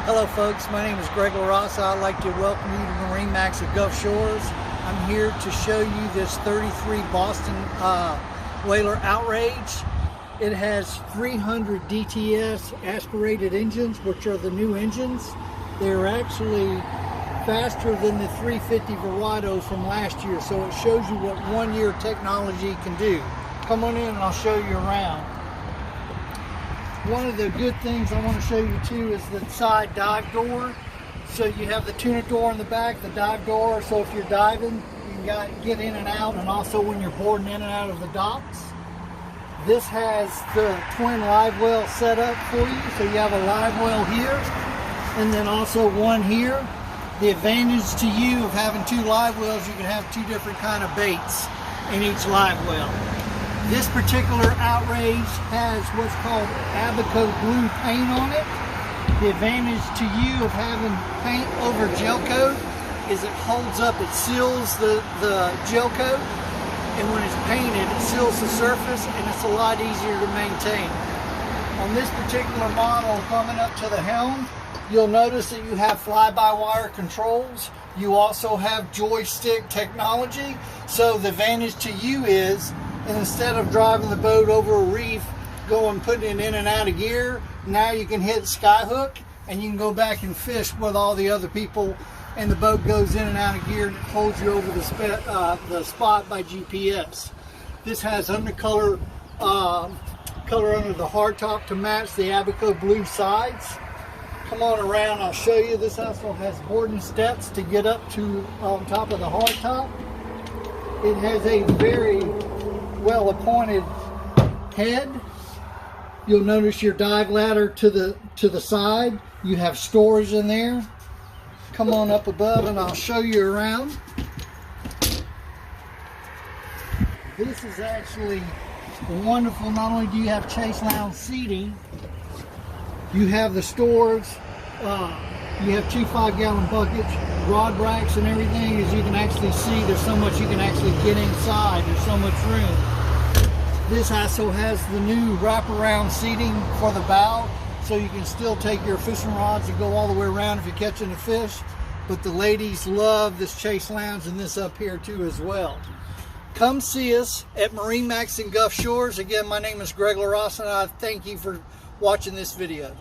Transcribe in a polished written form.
Hello folks, my name is Greg LaRossa. I'd like to welcome you to MarineMax at Gulf Shores. I'm here to show you this 33 Boston whaler Outrage. It has 300 DTS aspirated engines, which are the new engines. They're actually faster than the 350 Verados from last year, so it shows you what 1 year technology can do. Come on in and I'll show you around. One of the good things I want to show you too is the side dive door. So you have the tuna door in the back, the dive door, so if you're diving, you can get in and out, and also when you're boarding in and out of the docks. This has the twin live well set up for you, so you have a live well here, and then also one here. The advantage to you of having two live wells, you can have two different kind of baits in each live well. This particular Outrage has what's called Abaco blue paint on it. The advantage to you of having paint over gel coat is it holds up, it seals the gel coat, and when it's painted, it seals the surface, and it's a lot easier to maintain. On this particular model, coming up to the helm, you'll notice that you have fly-by-wire controls. You also have joystick technology, so the advantage to you is, and instead of driving the boat over a reef, putting it in and out of gear, now you can hit skyhook and you can go back and fish with all the other people, and the boat goes in and out of gear and it holds you over the spot by GPS. This has color under the hardtop to match the Abaco blue sides. Come on around, I'll show you. This also has boarding steps to get up to on top of the hardtop. It has a very well appointed head. You'll notice your dive ladder to the side. You have storage in there. Come on up above and I'll show you around. This is actually wonderful. Not only do you have chase lounge seating, you have the storage. You have 2 5-gallon buckets, rod racks and everything. As you can actually see, there's so much you can actually get inside. There's so much room. This also has the new wraparound seating for the bow, so you can still take your fishing rods and go all the way around if you're catching a fish. But the ladies love this chase lounge and this up here too as well. Come see us at MarineMax in Gulf Shores. Again, my name is Greg LaRossa, and I thank you for watching this video.